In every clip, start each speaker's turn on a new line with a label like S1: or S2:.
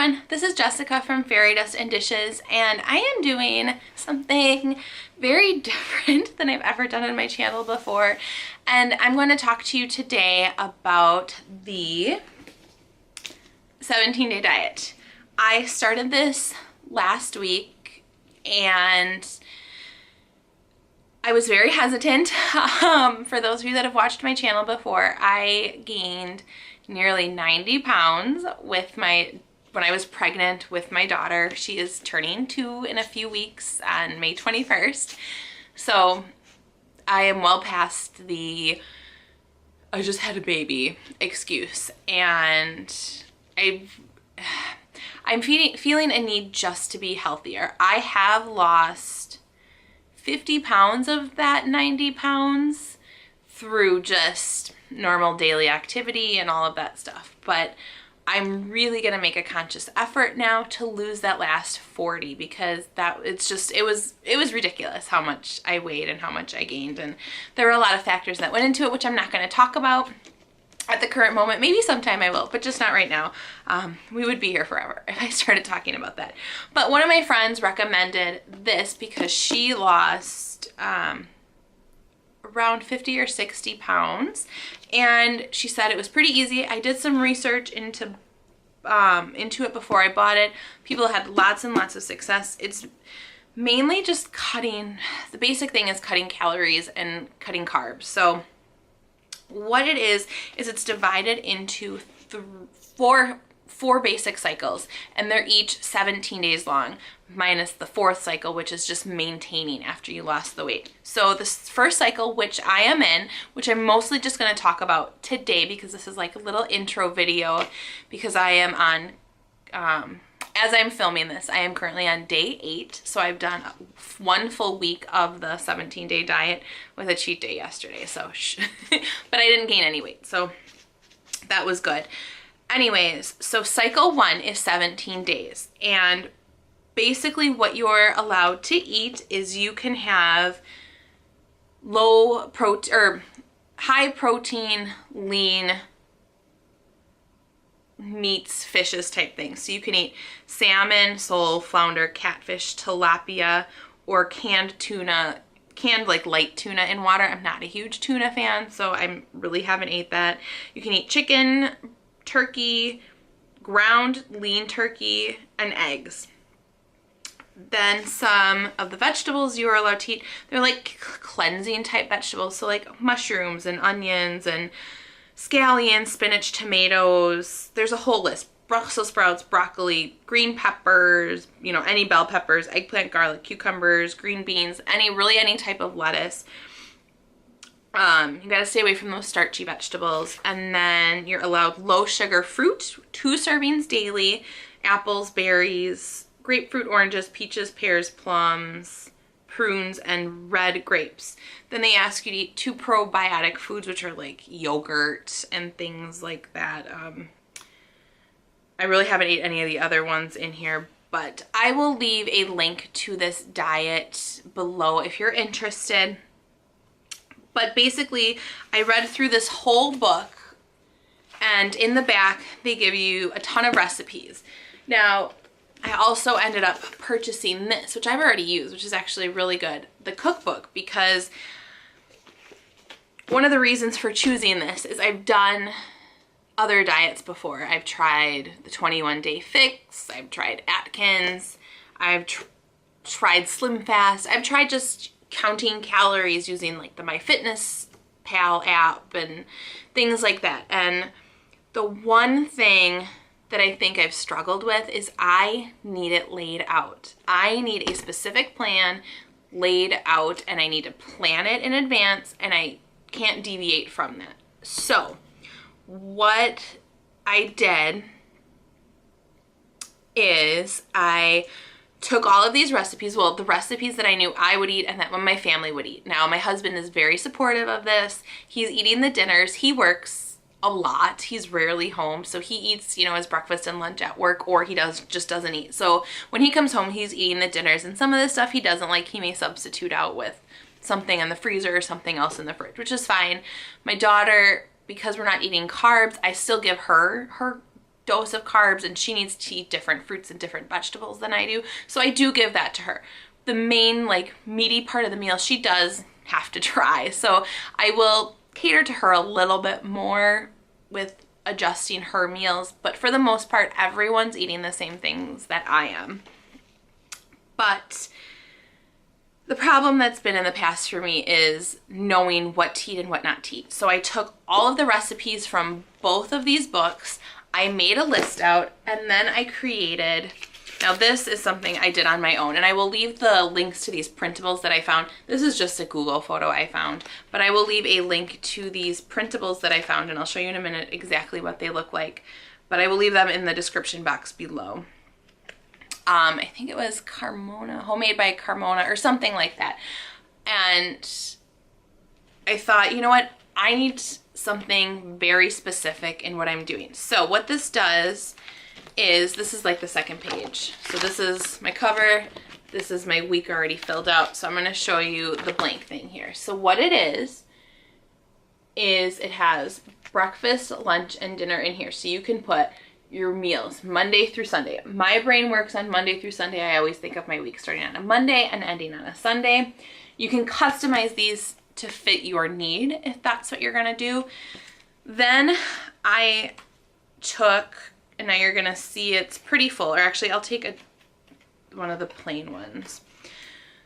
S1: everyone, this is Jessica from Fairy Dust and Dishes, and I am doing something very different than I've ever done on my channel before, and I'm going to talk to you today about the 17-day diet. I started this last week and I was very hesitant. For those of you that have watched my channel before, I gained nearly 90 pounds when I was pregnant with my daughter. She is turning 2 in a few weeks on May 21st. So I am well past the I just had a baby excuse, and I'm feeling a need just to be healthier. I have lost 50 pounds of that 90 pounds through just normal daily activity and all of that stuff. But I'm really gonna make a conscious effort now to lose that last 40, because it was ridiculous how much I weighed and how much I gained. And there were a lot of factors that went into it, which I'm not gonna talk about at the current moment. Maybe sometime I will, but just not right now. We would be here forever if I started talking about that. But one of my friends recommended this because she lost around 50 or 60 pounds, and she said it was pretty easy. I did some research into it before I bought it. People had lots and lots of success. It's mainly just the basic thing is cutting calories and cutting carbs. So what it is it's divided into four basic cycles, and they're each 17 days long, minus the 4th cycle, which is just maintaining after you lost the weight. So this first cycle, which I am in, which I'm mostly just going to talk about today because this is like a little intro video, because I am on, as I'm filming this, I am currently on day 8. So I've done 1 full week of the 17-day diet with a cheat day yesterday. So, but I didn't gain any weight, so that was good. Anyways, so cycle 1 is 17 days, and basically what you're allowed to eat is you can have low protein or high protein, lean meats, fishes type things. So you can eat salmon, sole, flounder, catfish, tilapia, or canned tuna, like light tuna in water. I'm not a huge tuna fan, so I really haven't ate that. You can eat chicken, turkey, ground lean turkey, and eggs. Then some of the vegetables you are allowed to eat, they're like cleansing type vegetables, so like mushrooms and onions and scallions, spinach, tomatoes. There's a whole list. Brussels sprouts, broccoli, green peppers, any bell peppers, eggplant, garlic, cucumbers, green beans, any type of lettuce. You gotta stay away from those starchy vegetables. And then you're allowed low sugar fruit, 2 servings daily, apples, berries, grapefruit, oranges, peaches, pears, plums, prunes, and red grapes. Then they ask you to eat 2 probiotic foods, which are like yogurt and things like that. I really haven't ate any of the other ones in here, but I will leave a link to this diet below if you're interested. But basically, I read through this whole book, and in the back, they give you a ton of recipes. Now, I also ended up purchasing this, which I've already used, which is actually really good, the cookbook, because one of the reasons for choosing this is I've done other diets before. I've tried the 21-day fix, I've tried Atkins, I've tried Slim Fast, I've tried just counting calories using like the MyFitnessPal app and things like that. And the one thing that I think I've struggled with is I need it laid out. I need a specific plan laid out, and I need to plan it in advance, and I can't deviate from that. So what I did is I took all of these recipes, well, the recipes that I knew I would eat and that my family would eat. Now, my husband is very supportive of this. He's eating the dinners. He works a lot. He's rarely home, so he eats, his breakfast and lunch at work, or he just doesn't eat. So when he comes home, he's eating the dinners, and some of the stuff he doesn't like, he may substitute out with something in the freezer or something else in the fridge, which is fine. My daughter, because we're not eating carbs, I still give her dose of carbs and she needs to eat different fruits and different vegetables than I do. So I do give that to her. The main like meaty part of the meal she does have to try. So I will cater to her a little bit more with adjusting her meals, but for the most part everyone's eating the same things that I am. But the problem that's been in the past for me is knowing what to eat and what not to eat. So I took all of the recipes from both of these books, I made a list out, and then I created, now this is something I did on my own, and I will leave the links to these printables that I found. This is just a Google photo I found, but I will leave a link to these printables that I found, and I'll show you in a minute exactly what they look like, but I will leave them in the description box below. I think it was Carmona, homemade by Carmona or something like that. And I thought, you know what? I need something very specific in what I'm doing. So what this does is, this is like the second page. So this is my cover. This is my week already filled out. So I'm going to show you the blank thing here. So what it is it has breakfast, lunch, and dinner in here. So you can put your meals Monday through Sunday. My brain works on Monday through Sunday. I always think of my week starting on a Monday and ending on a Sunday. You can customize these to fit your need if that's what you're gonna do. Then I took, and now you're gonna see it's pretty full, or actually I'll take one of the plain ones.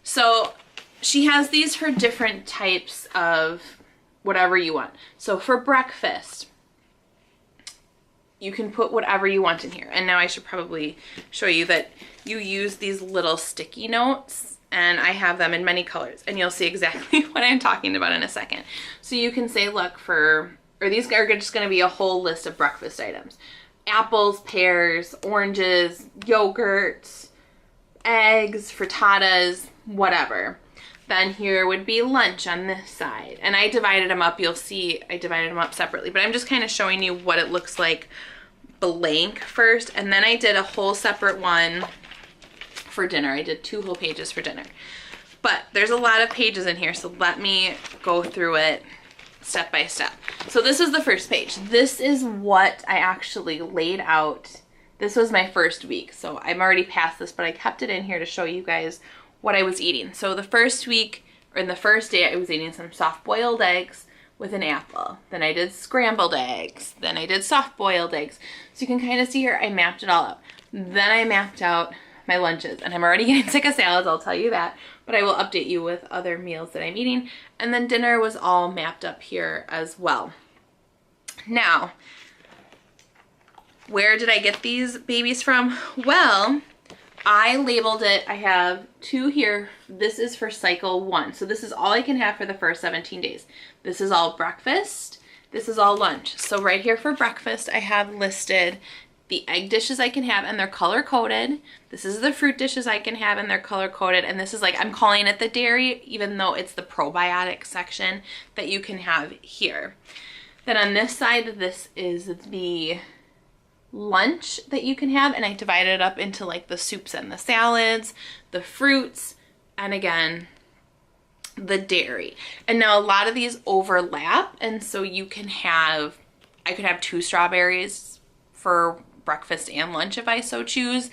S1: So she has these for different types of whatever you want. So for breakfast, you can put whatever you want in here. And now I should probably show you that you use these little sticky notes, and I have them in many colors, and you'll see exactly what I'm talking about in a second. So you can say, look, these are just gonna be a whole list of breakfast items. Apples, pears, oranges, yogurts, eggs, frittatas, whatever. Then here would be lunch on this side. And I divided them up. You'll see I divided them up separately, but I'm just kind of showing you what it looks like blank first. And then I did a whole separate one for dinner. I did 2 whole pages for dinner. But there's a lot of pages in here, so let me go through it step by step. So this is the first page. This is what I actually laid out. This was my first week, so I'm already past this, but I kept it in here to show you guys what I was eating. So the first week, or in the first day, I was eating some soft-boiled eggs with an apple. Then I did scrambled eggs. Then I did soft-boiled eggs. So you can kind of see here, I mapped it all out. Then I mapped out my lunches, and I'm already getting sick of salads, I'll tell you that, but I will update you with other meals that I'm eating. And then dinner was all mapped up here as well. Now, where did I get these babies from? Well, I labeled it, I have 2 here. This is for cycle 1. So this is all I can have for the first 17 days. This is all breakfast. This is all lunch. So right here for breakfast, I have listed the egg dishes I can have, and they're color coded. This is the fruit dishes I can have, and they're color coded. And this is like, I'm calling it the dairy, even though it's the probiotic section that you can have here. Then on this side, this is the lunch that you can have, and I divided it up into like the soups and the salads, the fruits, and again, the dairy. And now a lot of these overlap, and so you can have, I could have 2 strawberries for breakfast and lunch if I so choose,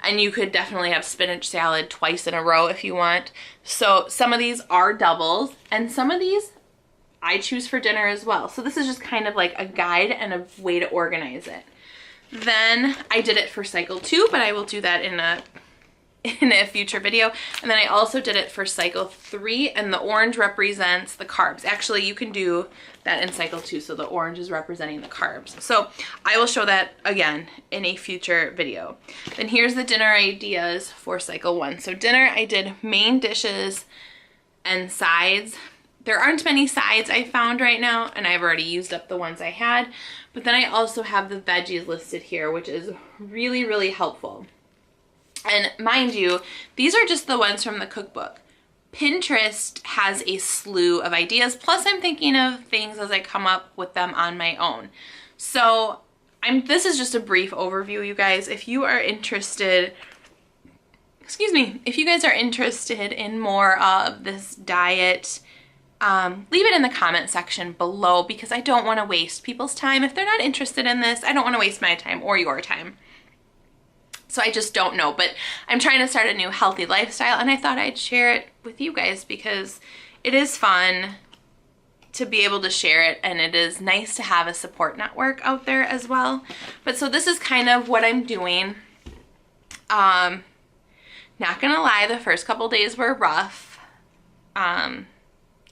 S1: and you could definitely have spinach salad twice in a row if you want. So some of these are doubles, and some of these I choose for dinner as well. So this is just kind of like a guide and a way to organize it. Then I did it for cycle 2, but I will do that in a future video. And then I also did it for cycle 3, and the orange represents the carbs. Actually, you can do that in cycle 2, so the orange is representing the carbs. So I will show that again in a future video. Then here's the dinner ideas for cycle 1. So dinner, I did main dishes and sides. There aren't many sides I found right now, and I've already used up the ones I had. But then I also have the veggies listed here, which is really, really helpful. And mind you, these are just the ones from the cookbook. Pinterest has a slew of ideas, plus I'm thinking of things as I come up with them on my own. So this is just a brief overview, you guys. If you are interested, if you guys are interested in more of this diet leave it in the comment section below because I don't want to waste people's time. If they're not interested in this, I don't want to waste my time or your time. So I just don't know, but I'm trying to start a new healthy lifestyle and I thought I'd share it with you guys because it is fun to be able to share it and it is nice to have a support network out there as well. But so this is kind of what I'm doing. Not gonna lie, the first couple days were rough, kind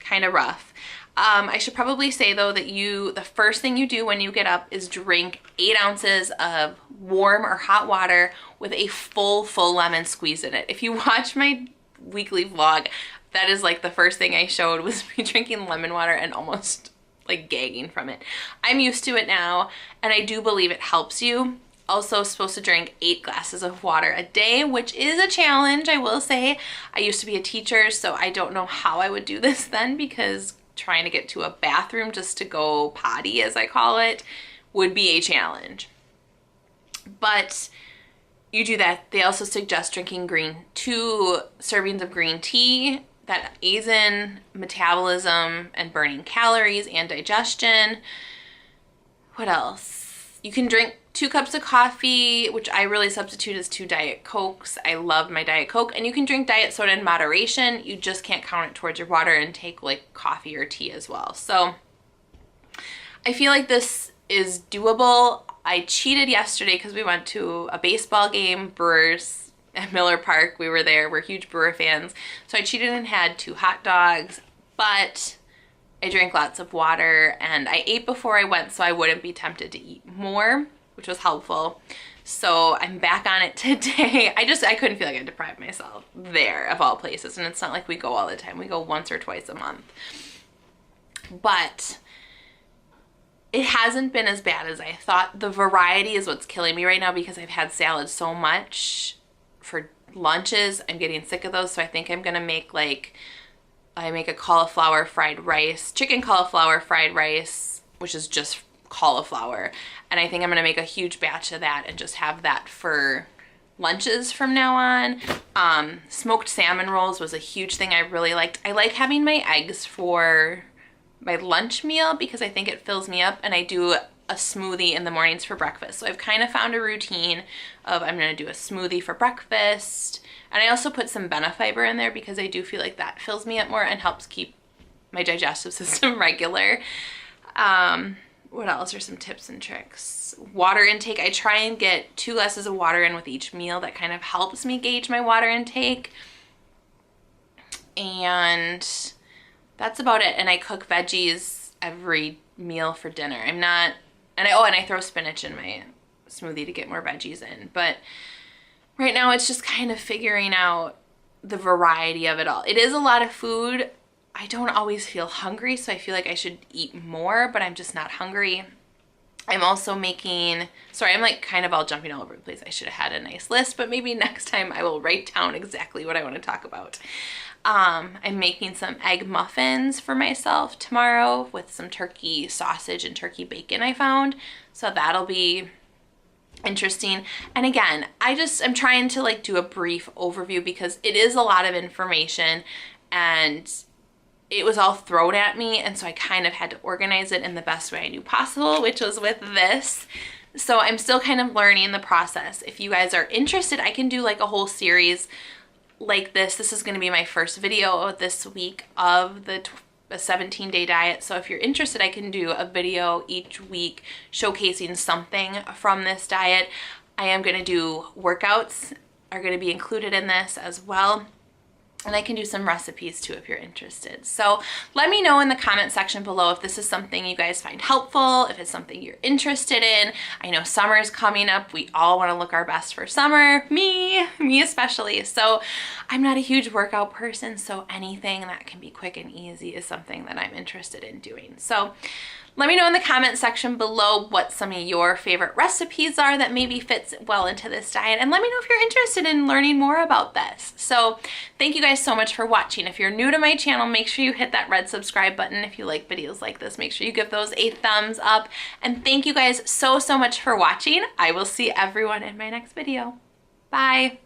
S1: of rough. I should probably say though that the first thing you do when you get up is drink 8 ounces of warm or hot water with a full lemon squeeze in it. If you watch my weekly vlog, that is like the first thing I showed was me drinking lemon water and almost like gagging from it. I'm used to it now and I do believe it helps you. Also supposed to drink 8 glasses of water a day, which is a challenge, I will say. I used to be a teacher, so I don't know how I would do this then because trying to get to a bathroom just to go potty, as I call it, would be a challenge. But you do that. They also suggest drinking 2 servings of green tea. That aids in metabolism and burning calories and digestion. What else? You can drink 2 cups of coffee, which I really substitute as 2 Diet Cokes. I love my Diet Coke. And you can drink diet soda in moderation. You just can't count it towards your water intake like coffee or tea as well. So I feel like this is doable. I cheated yesterday because we went to a baseball game, Brewers at Miller Park. We were there. We're huge Brewer fans. So I cheated and had 2 hot dogs, but I drank lots of water and I ate before I went so I wouldn't be tempted to eat more, which was helpful. So I'm back on it today. I couldn't feel like I deprived myself there of all places. And it's not like we go all the time. We go once or twice a month. But it hasn't been as bad as I thought. The variety is what's killing me right now because I've had salad so much for lunches. I'm getting sick of those. So I think I'm going to make I make a cauliflower fried rice, chicken cauliflower fried rice, which is just cauliflower. And I think I'm gonna make a huge batch of that and just have that for lunches from now on. Smoked salmon rolls was a huge thing I really liked. I like having my eggs for my lunch meal because I think it fills me up, and I do a smoothie in the mornings for breakfast. So I've kind of found a routine of I'm gonna do a smoothie for breakfast. And I also put some Benefiber in there because I do feel like that fills me up more and helps keep my digestive system regular. What else are some tips and tricks? Water intake. I try and get 2 glasses of water in with each meal. That kind of helps me gauge my water intake. And that's about it. And I cook veggies every meal for dinner. And I throw spinach in my smoothie to get more veggies in. But right now it's just kind of figuring out the variety of it all. It is a lot of food. I don't always feel hungry, so I feel like I should eat more, but I'm just not hungry. I'm also making, sorry, I'm like kind of all jumping all over the place. I should have had a nice list, but maybe next time I will write down exactly what I want to talk about. I'm making some egg muffins for myself tomorrow with some turkey sausage and turkey bacon I found. So that'll be interesting. And again, I'm trying to do a brief overview because it is a lot of information and it was all thrown at me, and so I kind of had to organize it in the best way I knew possible, which was with this. So I'm still kind of learning the process. If you guys are interested, I can do a whole series like this. This is going to be my first video this week of the 17-day diet. So if you're interested, I can do a video each week showcasing something from this diet. I am going to do workouts are going to be included in this as well. And I can do some recipes too if you're interested. So let me know in the comment section below if this is something you guys find helpful, if it's something you're interested in. I know summer is coming up. We all want to look our best for summer. Me especially. So I'm not a huge workout person, so anything that can be quick and easy is something that I'm interested in doing. So let me know in the comment section below what some of your favorite recipes are that maybe fits well into this diet, and let me know if you're interested in learning more about this. So thank you guys so much for watching. If you're new to my channel, make sure you hit that red subscribe button. If you like videos like this, make sure you give those a thumbs up. And thank you guys so much for watching. I will see everyone in my next video. Bye.